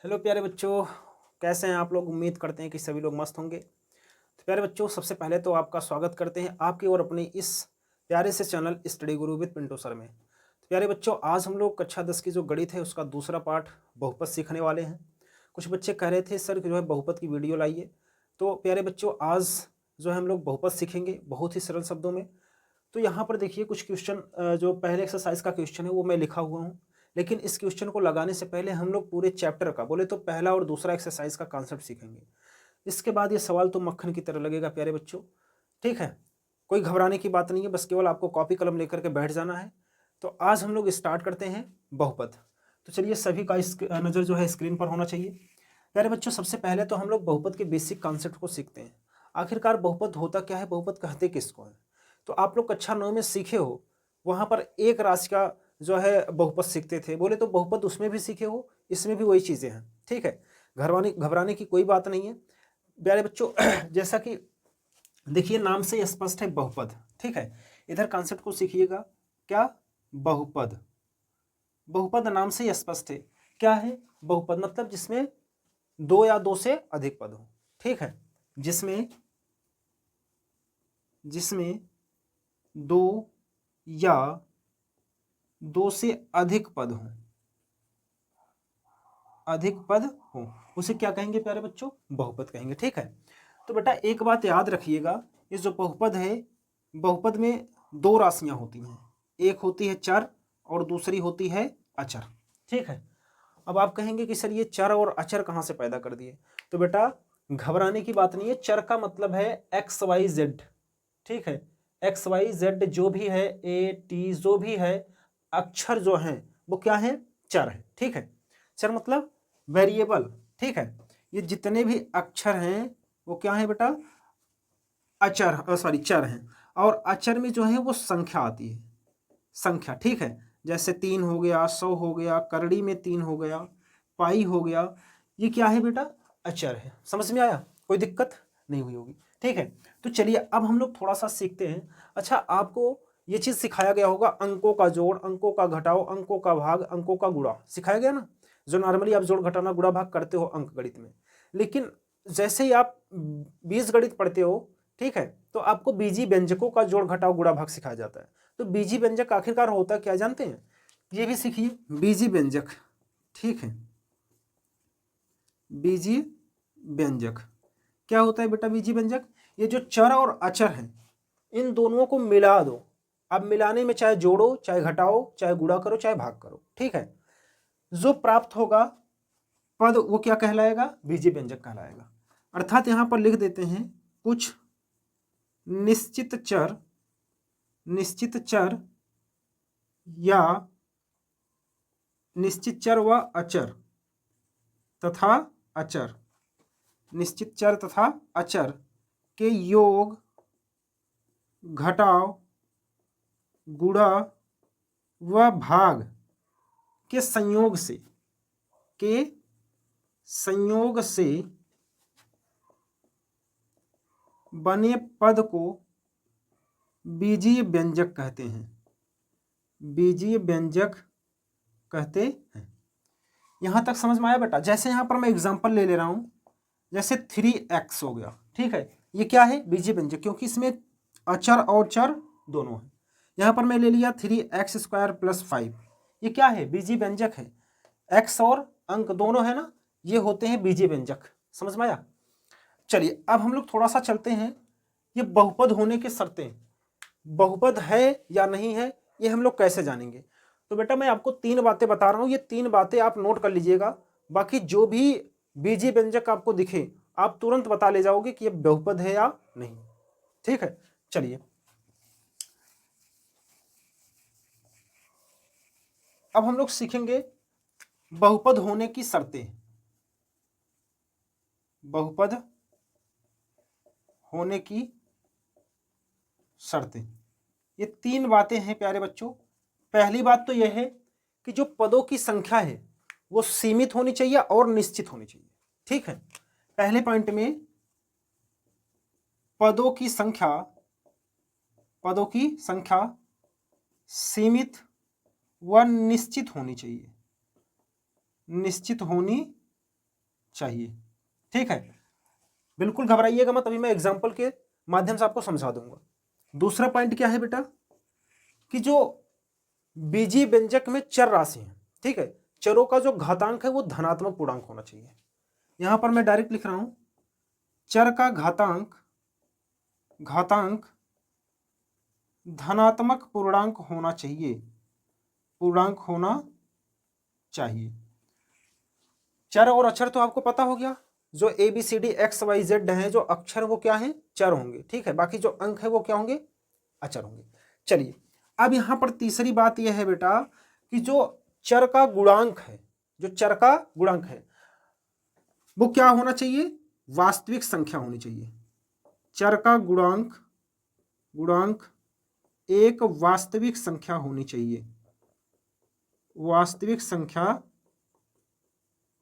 Hello प्यारे बच्चों, कैसे हैं आप लोग। उम्मीद करते हैं कि सभी लोग मस्त होंगे। तो प्यारे बच्चों, सबसे पहले तो आपका स्वागत करते हैं आपकी और अपनी इस प्यारे से channel study Guru with Pintu sir में। तो प्यारे बच्चों, आज हम लोग कक्षा 10 की जो गणित है उसका दूसरा पाठ बहुपद सीखने वाले हैं। कुछ बच्चे कह रहे थे सर कि जो है बहुपद की वीडियो लाइए। तो प्यारे बच्चों, आज जो है हम लोग बहुपद सीखेंगे बहुत ही सरल शब्दों में। तो यहाँ पर देखिए कुछ क्वेश्चन, जो पहले एक्सरसाइज का क्वेश्चन है वो मैं लिखा हुआ हूँ। लेकिन इस क्वेश्चन को लगाने से पहले हम लोग पूरे चैप्टर का बोले तो पहला और दूसरा एक्सरसाइज का कॉन्सेप्ट सीखेंगे। इसके बाद ये सवाल तो मक्खन की तरह लगेगा प्यारे बच्चों। ठीक है, कोई घबराने की बात नहीं है, बस केवल आपको कॉपी कलम लेकर के बैठ जाना है। तो आज हम लोग स्टार्ट करते हैं बहुपद। तो चलिए, सभी का नज़र जो है स्क्रीन पर होना चाहिए। प्यारे बच्चों, सबसे पहले तो हम लोग बहुपद के बेसिक कॉन्सेप्ट को सीखते हैं। आखिरकार बहुपद होता क्या है, बहुपद कहते किसको है। तो आप लोग कक्षा 9 में सीखे हो, वहाँ पर एक राशि का जो है बहुपद सीखते थे। बोले तो बहुपद उसमें भी सीखे हो, इसमें भी वही चीज़ें हैं। ठीक है, घरवानी घबराने की कोई बात नहीं है प्यारे बच्चों। जैसा कि देखिए नाम से स्पष्ट है बहुपद। ठीक है, इधर कॉन्सेप्ट को सीखिएगा। क्या? बहुपद। बहुपद नाम से स्पष्ट है। क्या है बहुपद? मतलब जिसमें दो या दो से अधिक पद हो। ठीक है, जिसमें जिसमें दो या दो से अधिक पद हो, अधिक पद हो, उसे क्या कहेंगे प्यारे बच्चों? बहुपद कहेंगे। ठीक है, तो बेटा एक बात याद रखिएगा, ये जो बहुपद है, बहुपद में दो राशियां होती हैं। एक होती है चर और दूसरी होती है अचर। ठीक है, अब आप कहेंगे कि सर ये चर और अचर कहाँ से पैदा कर दिए। तो बेटा घबराने की बात नहीं है। चर का मतलब है एक्स वाई जेड। ठीक है, एक्स वाई जेड जो भी है, ए टी जो भी है, अक्षर जो हैं वो क्या है? चर है। ठीक है, चर मतलब वेरिएबल। ठीक है, ये जितने भी अक्षर हैं वो क्या है बेटा? अचर, सॉरी चर हैं। और अचर में जो है वो संख्या आती है, संख्या। ठीक है, जैसे 3 हो गया, 100 हो गया, करड़ी में 3 हो गया, पाई हो गया, ये क्या है बेटा? अचर है। समझ में आया? कोई दिक्कत नहीं हुई होगी। ठीक है, तो चलिए अब हम लोग थोड़ा सा सीखते हैं। अच्छा, आपको ये चीज़ सिखाया गया होगा, अंकों का जोड़, अंकों का घटाव, अंकों का भाग, अंकों का गुणा सिखाया गया ना, जो नॉर्मली आप जोड़ घटाना गुणा भाग करते हो अंक गणित में। लेकिन जैसे ही आप बीज गणित पढ़ते हो, ठीक है, तो आपको बीजी व्यंजकों का जोड़ घटाव गुणा भाग सिखाया जाता है। तो बीजी व्यंजक आखिरकार होता क्या जानते हैं? ये भी सीखिए, बीजी व्यंजक। ठीक है, बीजी व्यंजक क्या होता है बेटा? बीजी व्यंजक ये जो चर और अचर हैं, इन दोनों को मिला दो। अब मिलाने में चाहे जोड़ो, चाहे घटाओ, चाहे गुणा करो, चाहे भाग करो। ठीक है, जो प्राप्त होगा पद वो क्या कहलाएगा? बीजी व्यंजक कहलाएगा। अर्थात यहां पर लिख देते हैं कुछ निश्चित चर, निश्चित चर या निश्चित चर व अचर तथा अचर, निश्चित चर तथा अचर के योग, घटाव, गुणा व भाग के संयोग से, के संयोग से बने पद को बीजीय व्यंजक कहते हैं, बीजीय व्यंजक कहते हैं। यहां तक समझ में आया बेटा? जैसे यहां पर मैं एग्जांपल ले रहा हूं, जैसे 3x हो गया। ठीक है, ये क्या है? बीजीय व्यंजक, क्योंकि इसमें अचर और चर दोनों है। यहां पर मैं ले लिया 3x² + 5, ये क्या है? बीजीय व्यंजक है। x और अंक दोनों है ना, ये होते हैं बीजीय व्यंजक। समझ में आया? चलिए अब हम लोग थोड़ा सा चलते हैं, ये बहुपद होने की शर्तें, बहुपद है या नहीं है ये हम लोग कैसे जानेंगे। तो बेटा मैं आपको 3 बातें बता रहा हूं, ये 3 बातें आप नोट कर लीजिएगा। बाकी जो भी बीजीय व्यंजक आपको दिखे, आप तुरंत बता ले जाओगे कि ये बहुपद है या नहीं। ठीक है, चलिए अब हम लोग सीखेंगे बहुपद होने की शर्तें। बहुपद होने की शर्तें, ये 3 बातें हैं प्यारे बच्चों। पहली बात तो यह है कि जो पदों की संख्या है वो सीमित होनी चाहिए और निश्चित होनी चाहिए। ठीक है, पहले पॉइंट में पदों की संख्या, पदों की संख्या सीमित व निश्चित होनी चाहिए, निश्चित होनी चाहिए। ठीक है, बिल्कुल घबराइएगा मत, अभी मैं एग्जाम्पल के माध्यम से आपको समझा दूंगा। दूसरा पॉइंट क्या है बेटा कि जो बीजीय व्यंजक में चर राशि है, ठीक है, चरों का जो घातांक है वो धनात्मक पूर्णांक होना चाहिए। यहां पर मैं डायरेक्ट लिख रहा हूं, चर का घातांक धनात्मक पूर्णांक होना चाहिए, पूर्णांक होना चाहिए। चर और अक्षर तो आपको पता हो गया, जो A B C D X Y Z है, जो अक्षर वो क्या है, चर होंगे। ठीक है, बाकी जो अंक है वो क्या होंगे, अचर होंगे। चलिए, अब यहां पर तीसरी बात यह है बेटा कि जो चर का गुणांक है, जो चर का गुणांक है वो क्या होना चाहिए, वास्तविक संख्या होनी चाहिए। चर का गुणांक एक वास्तविक संख्या होनी चाहिए, वास्तविक संख्या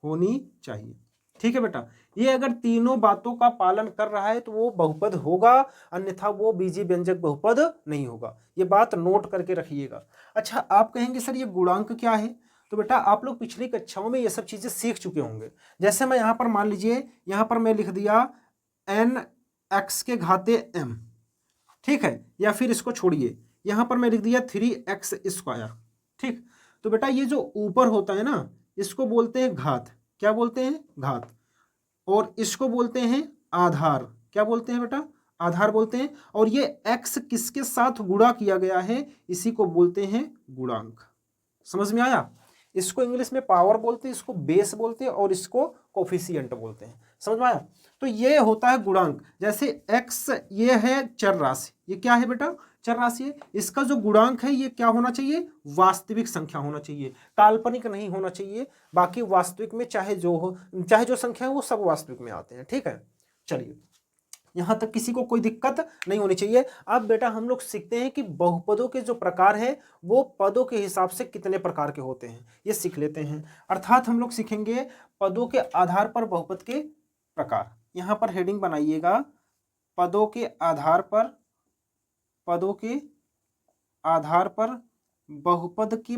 होनी चाहिए। ठीक है बेटा, ये अगर तीनों बातों का पालन कर रहा है तो वो बहुपद होगा, अन्यथा वो बीजीय व्यंजक बहुपद नहीं होगा। ये बात नोट करके रखिएगा। अच्छा, आप कहेंगे सर ये गुणांक क्या है, तो बेटा आप लोग पिछली कक्षाओं में ये सब चीजें सीख चुके होंगे। जैसे मैं यहां पर मान लीजिए, यहां पर मैं लिख दिया n x के घाते m, ठीक है, या फिर इसको छोड़िए, यहां पर मैं लिख दिया 3x स्क्वायर। ठीक, तो बेटा ये जो ऊपर होता है ना, इसको बोलते हैं घात। क्या बोलते हैं, घात। और इसको बोलते हैं आधार। क्या बोलते हैं बेटा, आधार बोलते हैं। और ये x किसके साथ गुणा किया गया है, इसी को बोलते हैं गुणांक। समझ में आया, इसको इंग्लिश में पावर बोलते हैं, इसको बेस बोलते हैं, और इसको कोफिशिएंट बोलते हैं। समझ में आया, तो ये होता है गुणांक। जैसे x ये है चर राशि, ये क्या है बेटा, चर राशि है। इसका जो गुणांक है ये क्या होना चाहिए, वास्तविक संख्या होना चाहिए, काल्पनिक नहीं होना चाहिए। बाकी वास्तविक में चाहे जो संख्या है वो सब वास्तविक में आते हैं। ठीक है, चलिए यहां तक किसी को कोई दिक्कत नहीं होनी चाहिए। अब बेटा हम लोग सीखते हैं कि बहुपदों के जो प्रकार है वो पदों के हिसाब से कितने प्रकार के होते हैं, ये सीख लेते हैं। अर्थात हम लोग सीखेंगे पदों के आधार पर बहुपद के प्रकार। यहां पर हेडिंग बनाइएगा, पदों के आधार पर बहुपद के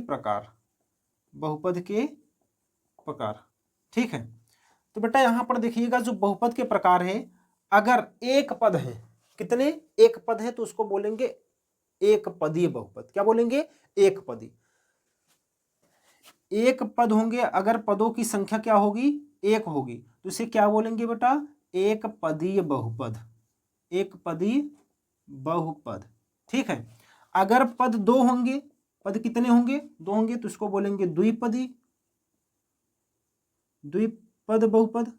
प्रकार। ठीक है, तो बेटा यहां पर देखिएगा जो बहुपद के प्रकार है, अगर एक पद है, कितने, एक पद है, तो उसको बोलेंगे एक पदीय बहुपद। क्या बोलेंगे, एक पदी। एक पद होंगे, अगर पदों की संख्या क्या होगी, एक होगी, तो इसे क्या बोलेंगे बेटा, एक पदीय बहुपद, एक पदीय बहुपद। ठीक है, अगर पद दो होंगे, पद कितने होंगे, दो होंगे, तो इसको बोलेंगे द्विपदी बहुपद,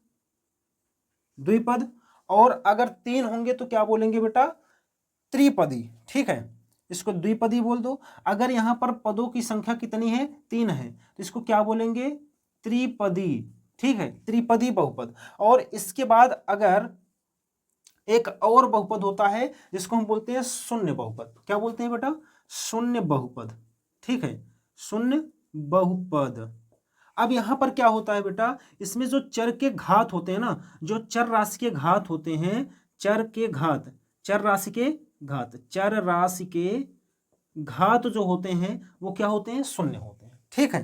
द्विपद। और अगर तीन होंगे तो क्या बोलेंगे बेटा, त्रिपदी। ठीक है, इसको द्विपदी बोल दो। अगर यहां पर पदों की संख्या कितनी है, तीन है, तो इसको क्या बोलेंगे, त्रिपदी। ठीक है, त्रिपदी बहुपद। और इसके बाद अगर एक और बहुपद होता है जिसको हम बोलते हैं शून्य बहुपद। क्या बोलते हैं बेटा, शून्य बहुपद। ठीक है, शून्य बहुपद। अब यहां पर क्या होता है बेटा, इसमें जो चर के घात होते हैं ना, जो चर राशि के घात होते हैं, चर राशि के घात जो होते हैं वो क्या होते हैं, शून्य होते हैं। ठीक है,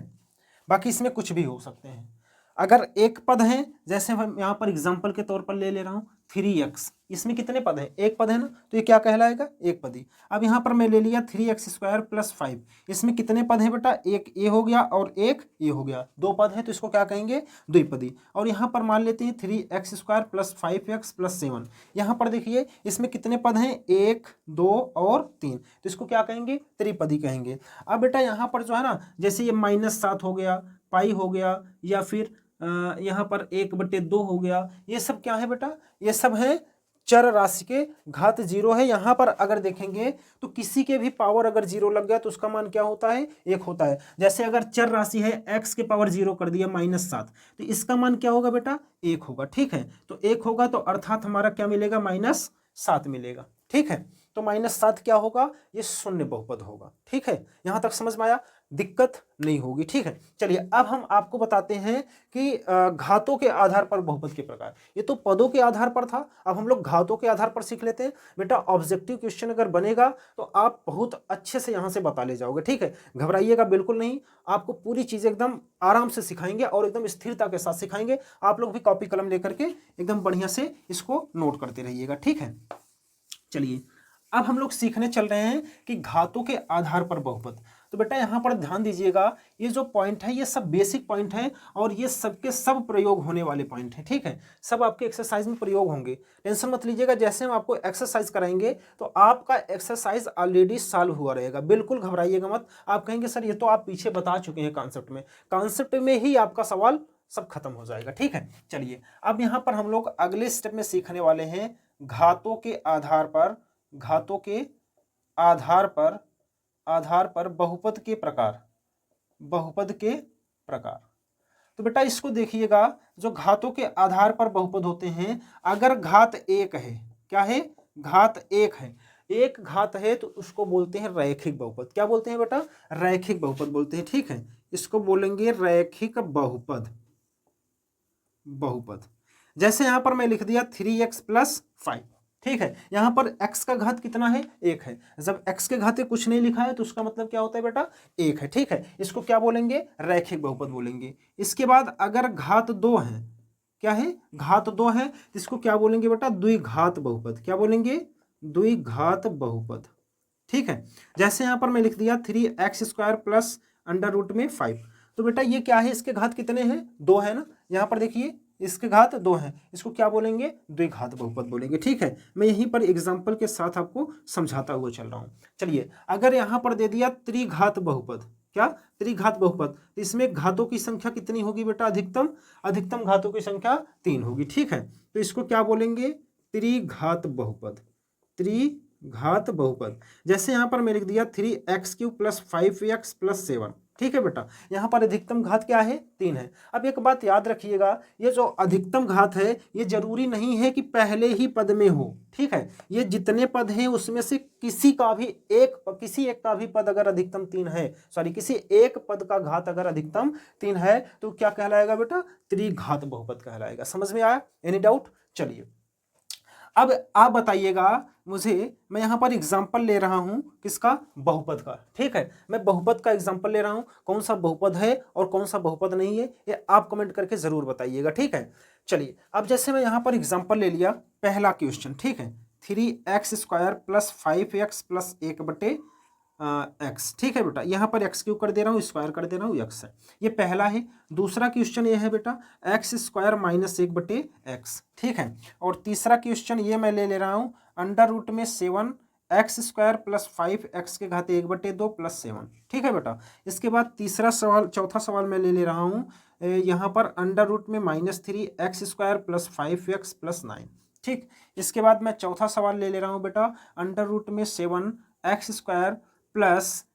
बाकी इसमें कुछ भी हो सकते हैं। अगर एक पद है, जैसे हम यहां पर एग्जांपल के तौर पर ले रहा हूं 3x, इसमें कितने पद हैं, एक पद है ना, तो ये क्या कहलाएगा, एक पदी। अब यहां पर मैं ले लिया 3x स्क्वायर प्लस 5, इसमें कितने पद हैं बेटा, एक ये हो गया और एक ये हो गया, दो पद है, तो इसको क्या कहेंगे, द्विपदी। और यहां पर मान लेते हैं 3x square plus 5x plus 7, यहां पर देखिए इसमें कितने पद हैं, 1 2 और 3, तो इसको क्या कहेंगे, त्रिपदी कहेंगे। अब बेटा यहाँ पर जो है ना, जैसे ये -7 हो गया, पाई हो गया, या फिर यहाँ पर 1/2 हो गया, ये सब क्या है बेटा, ये सब है चर राशि के घात 0 है। यहाँ पर अगर देखेंगे तो किसी के भी पावर अगर 0 लग गया तो उसका मान क्या होता है, 1 होता है। जैसे अगर चर राशि है x के पावर 0 कर दिया -7, तो इसका मान क्या होगा बेटा, 1 होगा। ठीक है, तो 1 होगा तो अर्थात हमारा क्या मिलेगा, -7 मिलेगा। ठीक है, तो -7 क्या होगा, ये शून्य बहुपद होगा। ठीक है, यहां तक समझ में आया, दिक्कत नहीं होगी। ठीक है, चलिए अब हम आपको बताते हैं कि घातों के आधार पर बहुपद के प्रकार। ये तो पदों के आधार पर था, अब हम लोग घातों के आधार पर सीख लेते हैं। बेटा ऑब्जेक्टिव क्वेश्चन अगर बनेगा तो आप बहुत अच्छे से यहां से बता ले जाओगे। ठीक है, घबराइएगा बिल्कुल नहीं, आपको पूरी चीजें एकदम आराम से सिखाएंगे और एकदम स्थिरता के साथ सिखाएंगे। आप लोग भी कॉपी कलम लेकर के एकदम बढ़िया से इसको नोट करते रहिएगा। ठीक है, चलिए अब हम लोग सीखने चल रहे हैं कि घातों के आधार पर बहुपद। तो बेटा यहां पर ध्यान दीजिएगा, ये जो पॉइंट है ये सब बेसिक पॉइंट है और ये सबके सब प्रयोग होने वाले पॉइंट हैं। ठीक है, सब आपके एक्सरसाइज में प्रयोग होंगे, टेंशन मत लीजिएगा। जैसे हम आपको एक्सरसाइज कराएंगे तो आपका एक्सरसाइज ऑलरेडी सॉल्व हुआ रहेगा, बिल्कुल घबराइएगा मत। आप कहेंगे सर ये तो आप पीछे बता चुके हैं कॉन्सेप्ट में ही आपका सवाल सब खत्म हो जाएगा। ठीक है, चलिए अब यहां पर हम लोग अगले स्टेप में सीखने वाले हैं घातों के आधार पर, घातों के आधार पर बहुपद के प्रकार, बहुपद के प्रकार। तो बेटा इसको देखिएगा, जो घातों के आधार पर बहुपद होते हैं, अगर घात एक है, क्या है, घात एक है, एक घात है तो उसको बोलते हैं रैखिक बहुपद। क्या बोलते हैं बेटा, रैखिक बहुपद बोलते हैं। ठीक है, इसको बोलेंगे रैखिक बहुपद, बहुपद। जैसे यहां पर मैं लिख दिया 3x + 5। ठीक है, यहां पर x का घात कितना है, 1 है। जब x के घाते कुछ नहीं लिखा है तो उसका मतलब क्या होता है बेटा, 1 है। ठीक है, इसको क्या बोलेंगे, रैखिक बहुपद बोलेंगे। इसके बाद अगर घात 2 है, क्या है, घात 2 है, इसको क्या बोलेंगे बेटा, द्विघात बहुपद। क्या बोलेंगे, द्विघात बहुपद। ठीक है, जैसे यहां पर मैं लिख दिया 3x² + √5। तो बेटा ये क्या है, इसके घात कितने हैं, 2 है ना। यहां पर देखिए इसके घात 2 हैं, इसको क्या बोलेंगे, द्विघात बहुपद बोलेंगे। ठीक है, मैं यहीं पर एग्जांपल के साथ आपको समझाता हुआ चल रहा हूं। चलिए अगर यहां पर दे दिया त्रिघात बहुपद, क्या, त्रिघात बहुपद, तो इसमें घातों की संख्या कितनी होगी बेटा, अधिकतम, अधिकतम घातों की संख्या 3 होगी। ठीक है, तो इसको क्या बोलेंगे, त्रिघात बहुपद, त्रिघात बहुपद। जैसे यहां पर मैं लिख दिया 3x³ + 5x + 7। ठीक है बेटा, यहां पर अधिकतम घात क्या है, 3 है। अब एक बात याद रखिएगा, ये जो अधिकतम घात है ये जरूरी नहीं है कि पहले ही पद में हो। ठीक है, ये जितने पद हैं उसमें से किसी का भी किसी एक का भी पद अगर अधिकतम 3 है, सॉरी किसी एक पद का घात अगर अधिकतम 3 है तो क्या कहलाएगा बेटा, त्रिघात बहुपद कहलाएगा। समझ में आया, एनी डाउट। चलिए अब आप बताइएगा मुझे, मैं यहां पर एग्जांपल ले रहा हूं किसका, बहुपद का। ठीक है, मैं बहुपद का एग्जांपल ले रहा हूं, कौन सा बहुपद है और कौन सा बहुपद नहीं है ये आप कमेंट करके जरूर बताइएगा। ठीक है, चलिए अब जैसे मैं यहां पर एग्जांपल ले लिया, पहला क्वेश्चन। ठीक है, 3x² + 5x + 1 x। ठीक है बेटा, यहां पर x³ कर दे रहा हूं, स्क्वायर कर दे रहा हूं, x है, ये पहला है। दूसरा क्वेश्चन ये है बेटा x² - 1/x। ठीक है, और तीसरा क्वेश्चन ये मैं ले रहा हूं √7 x² + 5x के घाते 1/2 + 7। ठीक है बेटा, इसके बाद तीसरा सवाल, चौथा सवाल मैं ले रहा हूं यहाँ पर √-3 x² + 5x + 9। ठीक, इसके बाद मैं चौथा सवाल ले रहा हूं बेटा √7 x² +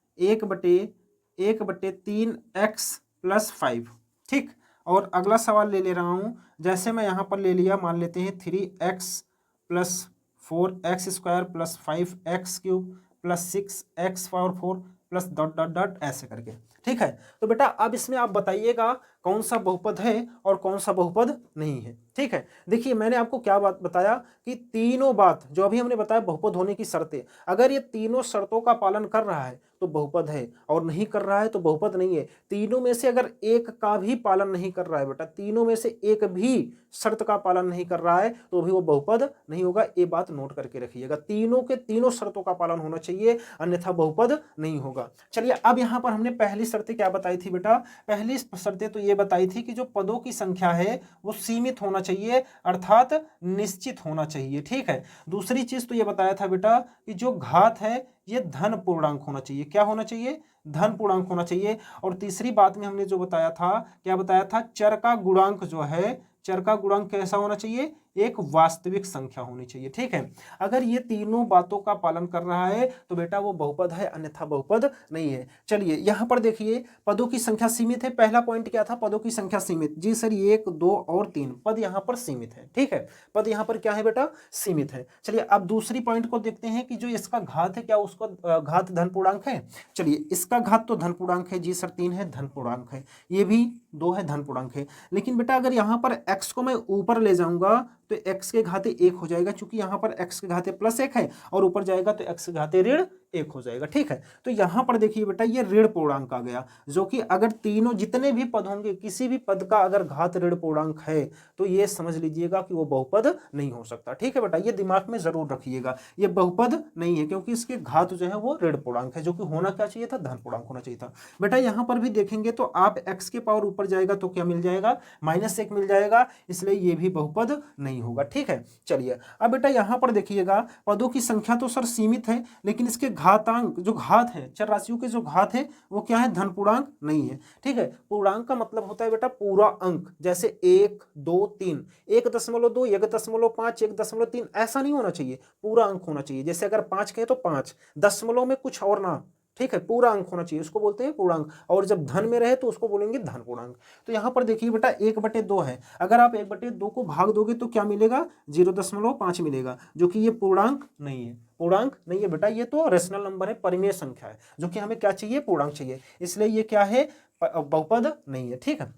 1/3 x + 5। ठीक, और अगला सवाल ले रहा हूं, जैसे मैं यहाँ पर ले लिया, मान लेते हैं 3x + 4x² + 5x³ + 6x⁴ + ... ऐसे करके। ठीक है, तो बेटा अब इसमें आप बताइएगा कौन सा बहुपद है और कौन सा बहुपद नहीं है। ठीक है, देखिए मैंने आपको क्या बात बताया कि तीनों बात जो अभी हमने बताया बहुपद होने की शर्तें, अगर ये तीनों शर्तों का पालन कर रहा है तो बहुपद है और नहीं कर रहा है तो बहुपद नहीं है। तीनों में से अगर एक का भी पालन नहीं कर रहा है बेटा, तीनों में से एक भी शर्त का पालन नहीं कर रहा है तो भी वो बहुपद नहीं होगा। ये बात नोट करके रखिएगा, तीनों के तीनों शर्तों का पालन होना चाहिए अन्यथा बहुपद नहीं होगा। चलिए अब यहाँ पर हमने पहली शर्तें क्या बताई थी बेटा, पहली शर्तें तो ये बताई थी कि जो पदों की संख्या है वो सीमित होना चाहिए अर्थात निश्चित होना चाहिए। ठीक है, दूसरी चीज तो ये बताया था बेटा कि जो घात है ये धन पूर्णांक होना चाहिए। क्या होना चाहिए, धन पूर्णांक होना चाहिए। और तीसरी बात में हमने जो बताया था, क्या बताया था, चर का गुणांक जो है, चर का गुणांक कैसा होना चाहिए, एक वास्तविक संख्या होनी चाहिए। ठीक है, अगर ये तीनों बातों का पालन कर रहा है तो बेटा वो बहुपद है, अन्यथा बहुपद नहीं है। चलिए यहाँ पर देखिए पदों की संख्या सीमित है। पहला पॉइंट क्या था, पदों की संख्या सीमित। जी सर 1 2 और 3 पद यहाँ पर सीमित है। ठीक है, पद यहाँ पर क्या है बेटा, सीमित है। चलिए अब दूसरी पॉइंट को देखते हैं कि जो इसका घात है क्या उसका घात धन पूर्णांक है। चलिए इसका घात तो धन पूर्णांक है। जी सर 3 है, धन पूर्णांक है। ये भी 2 है, धन पूर्णांक है। लेकिन बेटा अगर यहाँ पर x को मैं ऊपर ले जाऊंगा तो x के घाते 1 हो जाएगा, क्योंकि यहाँ पर x के घाते +1 है और ऊपर जाएगा तो x के घाते ऋण 1 हो जाएगा। ठीक है, तो यहाँ पर देखिए बेटा ये ऋण पूर्णांक आ गया, जो कि अगर तीनों जितने भी पद होंगे किसी भी पद का अगर घात ऋण पूर्णांक है तो ये समझ लीजिएगा कि वो बहुपद नहीं हो सकता। ठीक है बेटा, ये दिमाग में जरूर रखिएगा, ये बहुपद नहीं है क्योंकि इसके घात जो है वो ऋण पूर्णांक है, जो कि होना क्या चाहिए था, धन पूर्णांक होना चाहिए था। बेटा यहाँ पर भी देखेंगे तो आप x के पावर ऊपर जाएगा तो क्या मिल जाएगा, -1 मिल जाएगा, इसलिए ये भी बहुपद नहीं होगा। ठीक है, चलिए अब बेटा यहाँ पर देखिएगा पदों की संख्या तो सर सीमित है, लेकिन इसके घातांक जो घात है, चर राशियों के जो घात है वो क्या है, धन पूर्णांक नहीं है। ठीक है, पूर्णांक का मतलब होता है बेटा पूरा अंक, जैसे 1 2 3, 1.2 1.5 1.3 ऐसा नहीं होना चाहिए, पूरा अंक होना चाहिए। जैसे अगर 5 कहे तो 5 दशमलव में कुछ और ना, ठीक है, पूरा अंक होना चाहिए, उसको बोलते हैं पूर्णांक। और जब धन में रहे तो उसको बोलेंगे धन पूर्णांक। तो यहाँ पर देखिए बेटा 1/2 है, अगर आप 1/2 को भाग दोगे तो क्या मिलेगा, 0.5 मिलेगा, जो कि ये पूर्णांक नहीं है। पूर्णांक नहीं है बेटा, ये तो रेशनल नंबर है, परिमेय संख्या है, जो कि हमें क्या चाहिए, पूर्णांक चाहिए, इसलिए ये क्या है, बहुपद नहीं है। ठीक है,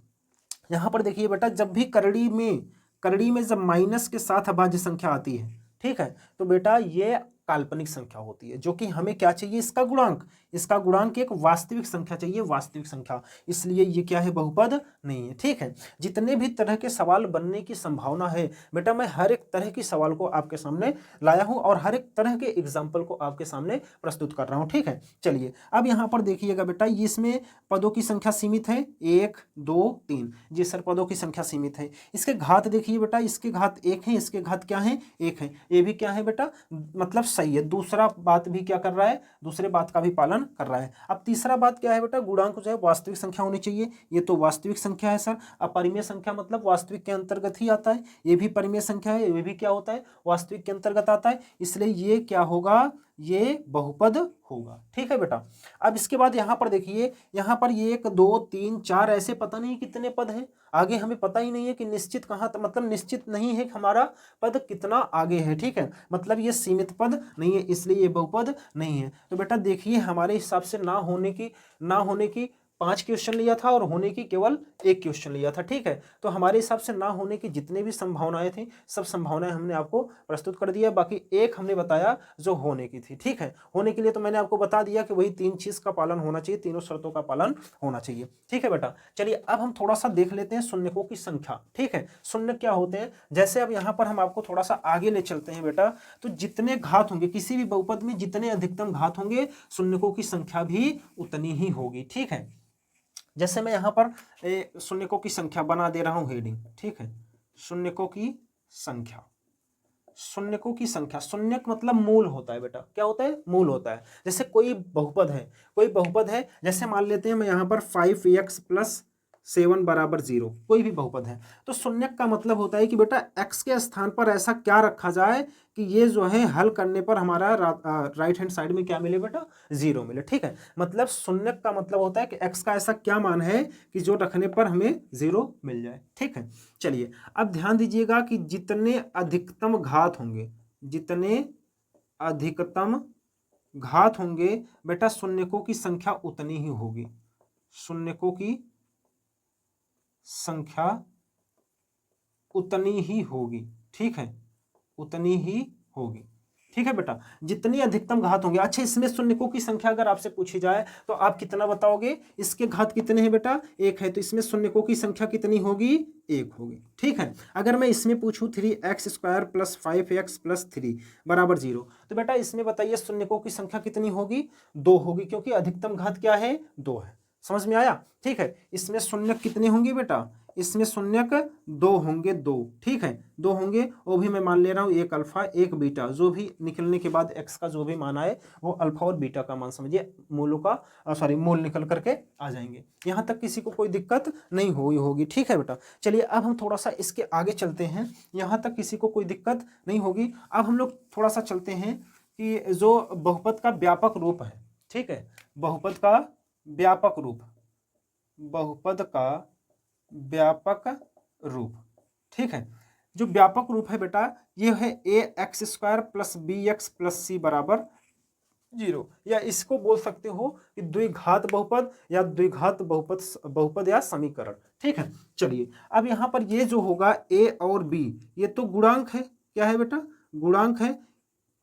यहाँ पर देखिए बेटा जब भी करड़ी में जब माइनस के साथ अभाज्य संख्या आती है, ठीक है, तो बेटा ये काल्पनिक संख्या होती है, जो कि हमें क्या चाहिए, इसका गुणांक। इसका गुणांक एक वास्तविक संख्या चाहिए, वास्तविक संख्या, इसलिए ये क्या है, बहुपद नहीं है। ठीक है, जितने भी तरह के सवाल बनने की संभावना है बेटा, मैं हर एक तरह की सवाल को आपके सामने लाया हूं और हर एक तरह के एग्जाम्पल को आपके सामने प्रस्तुत कर रहा हूं। ठीक है, चलिए अब यहाँ पर देखिएगा बेटा, इसमें पदों की संख्या सीमित है, 1 2 3। जी सर पदों की संख्या सीमित है। इसके घात देखिए बेटा, इसके घात 1 है, इसके घात क्या है, 1 है। ये भी क्या है बेटा, मतलब सही है। दूसरा बात भी क्या कर रहा है, दूसरे बात का भी पालन कर रहा है। अब तीसरा बात क्या है बेटा, गुणांक जो है वास्तविक संख्या होनी चाहिए, ये तो वास्तविक संख्या है सर। अब परिमेय संख्या मतलब वास्तविक के अंतर्गत ही आता है, ये भी परिमेय संख्या है, ये भी क्या होता है, वास्तविक के अंतर्गत आता है, इसलिए ये क्या होगा, ये बहुपद होगा। ठीक है बेटा, अब इसके बाद यहाँ पर देखिए, यहाँ पर 1 2 3 4 ऐसे पता नहीं कितने पद हैं, आगे हमें पता ही नहीं है कि निश्चित कहाँ, मतलब निश्चित नहीं है कि हमारा पद कितना आगे है। ठीक है, मतलब ये सीमित पद नहीं है, इसलिए ये बहुपद नहीं है। तो बेटा देखिए हमारे हिसाब से ना होने की 5 क्वेश्चन लिया था और होने की केवल 1 क्वेश्चन लिया था। ठीक है, तो हमारे हिसाब से ना होने की जितने भी संभावनाएं थी, सब संभावनाएं हमने आपको प्रस्तुत कर दिया, बाकी एक हमने बताया जो होने की थी। ठीक है, होने के लिए तो मैंने आपको बता दिया कि वही 3 चीज का पालन होना चाहिए, तीनों शर्तों का पालन होना चाहिए। ठीक है बेटा, चलिए अब हम थोड़ा सा देख लेते हैं शून्यकों की संख्या। ठीक है, शून्य क्या होते हैं, जैसे अब यहाँ पर हम आपको थोड़ा सा आगे ले चलते हैं बेटा, तो जितने घात होंगे किसी भी बहुपद में, जितने अधिकतम घात होंगे शून्यकों की संख्या भी उतनी ही होगी। ठीक है, जैसे मैं यहाँ पर शून्यकों की संख्या बना दे रहा हूं हेडिंग। ठीक है, शून्यकों की संख्या, शून्यकों की संख्या, शून्यक मतलब मूल होता है बेटा, क्या होता है, मूल होता है। जैसे कोई बहुपद है, जैसे मान लेते हैं मैं यहाँ पर 5x + 7 = 0, कोई भी बहुपद है, तो शून्यक का मतलब होता है कि बेटा x के स्थान पर ऐसा क्या रखा जाए कि ये जो है हल करने पर हमारा राइट हैंड साइड में क्या मिले बेटा, 0 मिले। ठीक है, मतलब शून्यक का मतलब होता है कि x का ऐसा क्या मान है कि जो रखने पर हमें 0 मिल जाए। ठीक है, चलिए अब ध्यान दीजिएगा कि जितने अधिकतम घात होंगे बेटा, शून्यकों की संख्या उतनी ही होगी, शून्यकों की संख्या उतनी ही होगी। ठीक है, उतनी ही होगी। ठीक है बेटा, जितनी अधिकतम घात होंगे। अच्छा, इसमें शून्यकों की संख्या अगर आपसे पूछी जाए तो आप कितना बताओगे, इसके घात कितने हैं बेटा, 1 है, तो इसमें शून्यकों की संख्या कितनी होगी, 1 होगी। ठीक है, अगर मैं इसमें पूछूं 3x² + 5x + 3 = 0, तो बेटा इसमें बताइए शून्यकों की संख्या कितनी होगी, 2 होगी, क्योंकि अधिकतम घात क्या है, 2 है। समझ में आया? ठीक है, इसमें शून्य कितने होंगे बेटा? इसमें शून्यक 2 होंगे, 2। ठीक है, 2 होंगे, वो भी मैं मान ले रहा हूँ, एक अल्फा एक बीटा, जो भी निकलने के बाद x का जो भी मान आए वो अल्फा और बीटा का मान समझिए मूलों का सॉरी मूल निकल करके आ जाएंगे। यहाँ तक किसी को कोई दिक्कत नहीं हुई होगी। ठीक है बेटा, चलिए अब हम थोड़ा सा इसके आगे चलते हैं। यहाँ तक किसी को कोई दिक्कत नहीं होगी। अब हम लोग थोड़ा सा चलते हैं कि जो बहुपद का व्यापक रूप है, ठीक है, बहुपद का व्यापक रूप, बहुपद का व्यापक रूप, ठीक है, जो व्यापक रूप है बेटा ये है a x square plus b x plus c बराबर 0, या इसको बोल सकते हो कि द्विघात बहुपद या द्विघात बहुपद या समीकरण। ठीक है, चलिए अब यहाँ पर ये जो होगा ए और बी ये तो गुणांक है, क्या है बेटा? गुणांक है,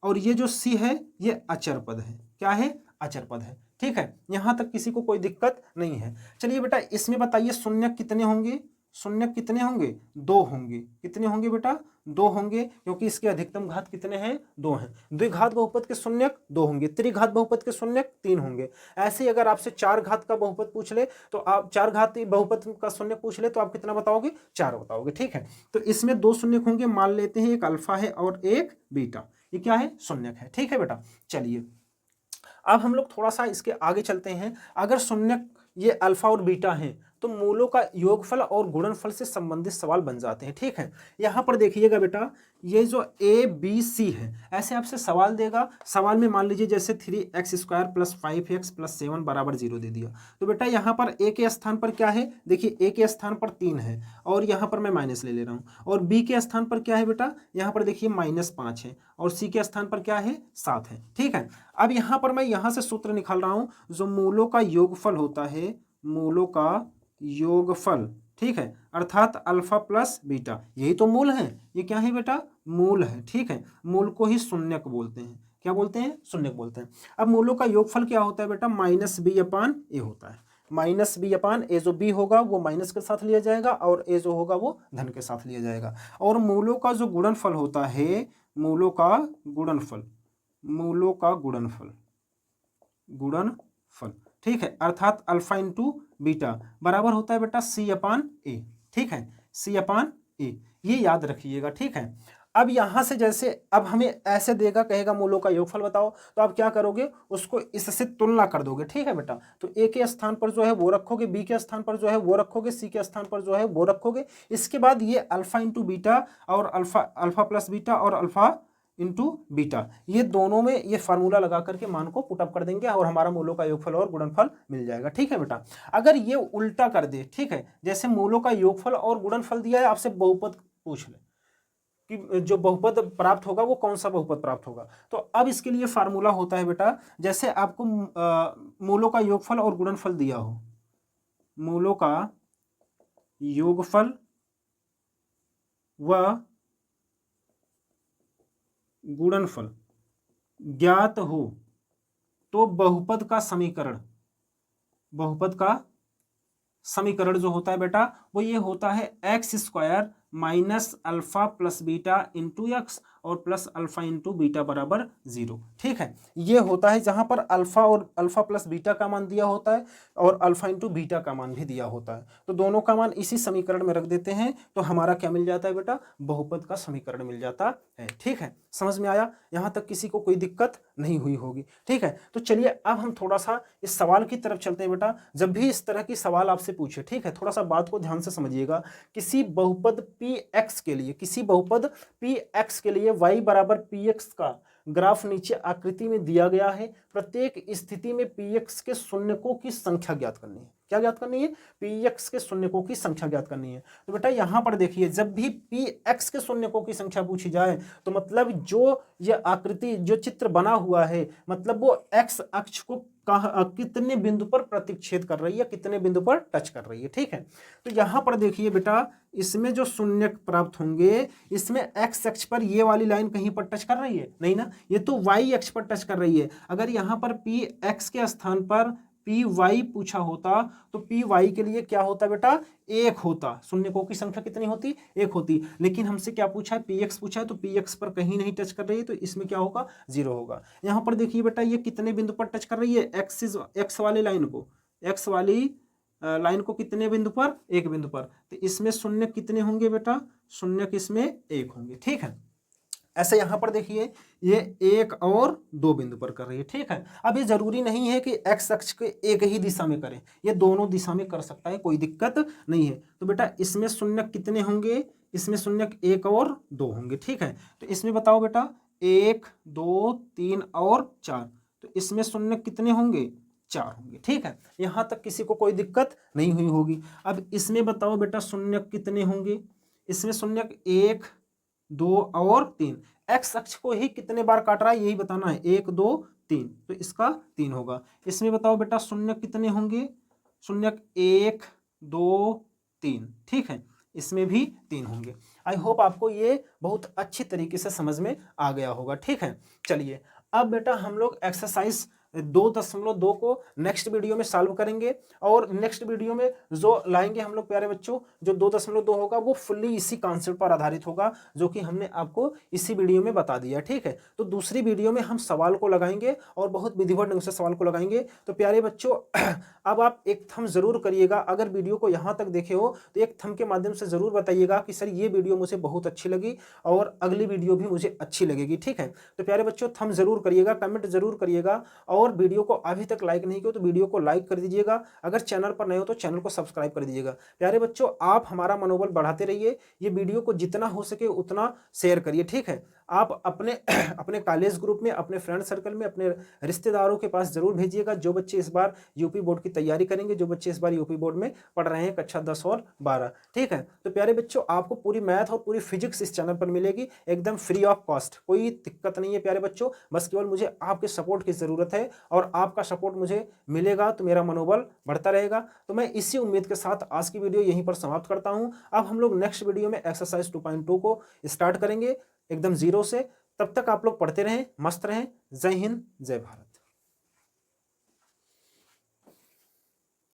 और ये जो सी है ये अचर पद है, क्या है? अचर पद है। ठीक है, यहां तक किसी को कोई दिक्कत नहीं है। चलिए बेटा इसमें बताइए शून्य कितने होंगे? शून्य कितने होंगे? 2 होंगे। कितने होंगे बेटा? 2 होंगे, क्योंकि इसके अधिकतम घात कितने हैं? 2 हैं। द्विघात बहुपद के शून्यक 2 होंगे, त्रिघात बहुपद के शून्यक 3 होंगे। ऐसे ही अगर आपसे 4 घात का बहुपद पूछ ले तो आप 4 घात बहुपद का शून्यक पूछ ले तो आप कितना बताओगे? 4 बताओगे। ठीक है, तो इसमें 2 शून्यक होंगे, मान लेते हैं एक अल्फा है और एक बीटा, ये क्या है? शून्यक है। ठीक है बेटा, चलिए अब हम लोग थोड़ा सा इसके आगे चलते हैं। अगर शून्यक ये अल्फा और बीटा हैं तो मूलों का योगफल और गुणनफल से संबंधित सवाल बन जाते हैं। ठीक है, यहाँ पर देखिएगा बेटा ये जो ए बी सी है ऐसे आपसे सवाल देगा। सवाल में मान लीजिए जैसे 3x square plus 5x plus 7 बराबर 0 दे दिया, तो बेटा यहाँ पर ए के स्थान पर क्या है? देखिए ए के स्थान पर 3 है और यहाँ पर मैं माइनस ले रहा हूँ, और बी के स्थान पर क्या है बेटा? यहाँ पर देखिए -5 है, और सी के स्थान पर क्या है? 7 है। ठीक है, अब यहाँ पर मैं यहाँ से सूत्र निकाल रहा हूँ, जो मूलों का योगफल होता है, मूलों का योगफल, ठीक है, अर्थात अल्फा प्लस बीटा, यही तो मूल है। ये क्या है बेटा? मूल है। ठीक है, मूल को ही शून्यक बोलते हैं। क्या बोलते हैं? शून्यक बोलते हैं। अब मूलों का योगफल क्या होता है बेटा? -b/a होता है। -b/a, जो b होगा वो माइनस के साथ लिया जाएगा और a जो होगा वो धन के साथ लिया जाएगा। और मूलों का जो गुणनफल होता है, मूलों का गुणनफल, मूलों का गुणनफल, गुणनफल, ठीक है, अर्थात अल्फा इंटू बीटा बराबर होता है बेटा c/a। ठीक है, c/a, ये याद रखिएगा। ठीक है, अब यहां से जैसे अब हमें ऐसे देगा, कहेगा मूलों का योगफल बताओ, तो आप क्या करोगे? उसको इससे तुलना कर दोगे। ठीक है बेटा, तो ए के स्थान पर जो है वो रखोगे, बी के स्थान पर जो है वो रखोगे, सी के स्थान पर जो है वो रखोगे। इसके बाद ये अल्फा इंटू बीटा और अल्फा प्लस बीटा और अल्फा इंटू बीटा, ये दोनों में ये फार्मूला लगा करके मान को पुटअप कर देंगे और हमारा मूलों का योगफल और गुणनफल मिल जाएगा। ठीक है बेटा, अगर ये उल्टा कर दे, ठीक है, जैसे मूलों का योगफल और गुणनफल दिया है, आपसे बहुपद पूछ ले कि जो बहुपद प्राप्त होगा वो कौन सा बहुपद प्राप्त होगा, तो अब इसके लिए फार्मूला होता है बेटा, जैसे आपको मूलों का योगफल और गुणनफल दिया हो, मूलों का योगफल व गुणनफल ज्ञात हो तो बहुपद का समीकरण, बहुपद का समीकरण जो होता है बेटा वो ये होता है x square minus alpha plus beta into x और प्लस अल्फा इंटू बीटा बराबर 0। ठीक है, ये होता है जहां पर अल्फा और अल्फा प्लस बीटा का मान दिया होता है और अल्फा इंटू बीटा का मान भी दिया होता है, तो दोनों का मान इसी समीकरण में रख देते हैं, तो हमारा क्या मिल जाता है बेटा? बहुपद का समीकरण मिल जाता है। ठीक है, समझ में आया? यहां तक किसी को कोई दिक्कत नहीं हुई होगी। ठीक है, तो चलिए अब हम थोड़ा सा इस सवाल की तरफ चलते हैं बेटा। जब भी इस तरह की सवाल आपसे पूछे, ठीक है, थोड़ा सा बात को ध्यान से समझिएगा। किसी बहुपद px के लिए, किसी बहुपद px के लिए y बराबर px का ग्राफ नीचे आकृति में दिया गया है। प्रत्येक स्थिति में px के शून्यकों की संख्या ज्ञात करनी है। क्या ज्ञात करनी है? px के शून्यकों की संख्या ज्ञात करनी है। तो बेटा यहां पर देखिए, जब भी px के शून्यकों की संख्या पूछी जाए तो मतलब जो ये आकृति, जो चित्र बना हुआ है, मतलब वो x अक्ष को कितने बिंदु पर प्रतिच्छेद कर रही है, कितने बिंदु पर टच कर रही है। ठीक है, तो यहां पर देखिए बेटा, इसमें जो शून्यक प्राप्त होंगे, इसमें x अक्ष पर ये वाली लाइन कहीं पर टच कर रही है? नहीं ना, ये तो y अक्ष पर टच कर रही है। अगर यहां पर px के स्थान पर py पूछा होता तो py के लिए क्या होता बेटा? 1 होता। शून्यकों की संख्या कितनी होती? 1 होती। लेकिन हमसे क्या पूछा है? px पूछा है, तो px पर कहीं नहीं टच कर रही है, तो इसमें क्या होगा? 0 होगा। यहां पर देखिए बेटा, ये कितने बिंदु पर टच कर रही है? एक्स वाले लाइन को, एक्स वाली लाइन को कितने बिंदु पर, एक बिंदु पर, तो इसमें शून्य कितने होंगे बेटा, शून्य किसमें, एक होंगे, ठीक है। ऐसे यहां पर देखिए ये एक और दो बिंदु पर कर रही है, ठीक है। अब ये जरूरी नहीं है कि एक्स अक्ष के एक ही दिशा में करें, ये दोनों दिशा में कर सकता है, कोई दिक्कत नहीं है। तो बेटा इसमें शून्य कितने होंगे, इसमें शून्य एक और दो होंगे, ठीक है। तो इसमें बताओ बेटा, एक, दो, तीन और चार, तो इसमें शून्य कितने होंगे, चार होंगे, ठीक है। यहां तक किसी को कोई दिक्कत नहीं हुई होगी। अब इसमें बताओ बेटा शून्य कितने होंगे, इसमें शून्य एक, दो और तीन, एक्स अक्ष को ही कितने बार काट रहा है यही बताना है, एक, दो, तीन, तो इसका तीन होगा। इसमें बताओ बेटा शून्य कितने होंगे, शून्य एक, दो, तीन, ठीक है, इसमें भी तीन होंगे। आई होप आपको ये बहुत अच्छी तरीके से समझ में आ गया होगा, ठीक है। चलिए अब बेटा हम लोग एक्सरसाइज 2.2 को नेक्स्ट वीडियो में सॉल्व करेंगे, और नेक्स्ट वीडियो में जो लाएंगे हम लोग प्यारे बच्चों, जो 2.2 होगा वो फुल्ली इसी कॉन्सेप्ट पर आधारित होगा जो कि हमने आपको इसी वीडियो में बता दिया, ठीक है। तो दूसरी वीडियो में हम सवाल को लगाएंगे और बहुत विधिवत ढंग से सवाल को लगाएंगे। तो प्यारे बच्चों अब आप एक थंब जरूर करिएगा, अगर वीडियो को यहाँ तक देखे हो तो एक थंब के माध्यम से जरूर बताइएगा कि सर ये वीडियो मुझे बहुत अच्छी लगी और अगली वीडियो भी मुझे अच्छी लगेगी, ठीक है। तो प्यारे बच्चों थंब जरूर करिएगा, कमेंट जरूर करिएगा, और वीडियो को अभी तक लाइक नहीं किया तो वीडियो को लाइक कर दीजिएगा, अगर चैनल पर नए हो तो चैनल को सब्सक्राइब कर दीजिएगा। प्यारे बच्चों आप हमारा मनोबल बढ़ाते रहिए, ये वीडियो को जितना हो सके उतना शेयर करिए, ठीक है। आप अपने अपने कॉलेज ग्रुप में, अपने फ्रेंड सर्कल में, अपने रिश्तेदारों के पास जरूर भेजिएगा, जो बच्चे इस बार यूपी बोर्ड की तैयारी करेंगे, जो बच्चे इस बार यूपी बोर्ड में पढ़ रहे हैं कक्षा 10 और 12, ठीक है। तो प्यारे बच्चों आपको पूरी मैथ और पूरी फिजिक्स इस चैनल पर मिलेगी एकदम फ्री ऑफ कॉस्ट, कोई दिक्कत नहीं है प्यारे बच्चों, बस केवल मुझे आपके सपोर्ट की जरूरत है, और आपका सपोर्ट मुझे मिलेगा तो मेरा मनोबल बढ़ता रहेगा। तो मैं इसी उम्मीद के साथ आज की वीडियो यहीं पर समाप्त करता हूं। अब हम लोग नेक्स्ट वीडियो में एक्सरसाइज 2.2 को स्टार्ट करेंगे एकदम जीरो से। तब तक आप लोग पढ़ते रहें, मस्त रहें। जय हिंद, जय भारत।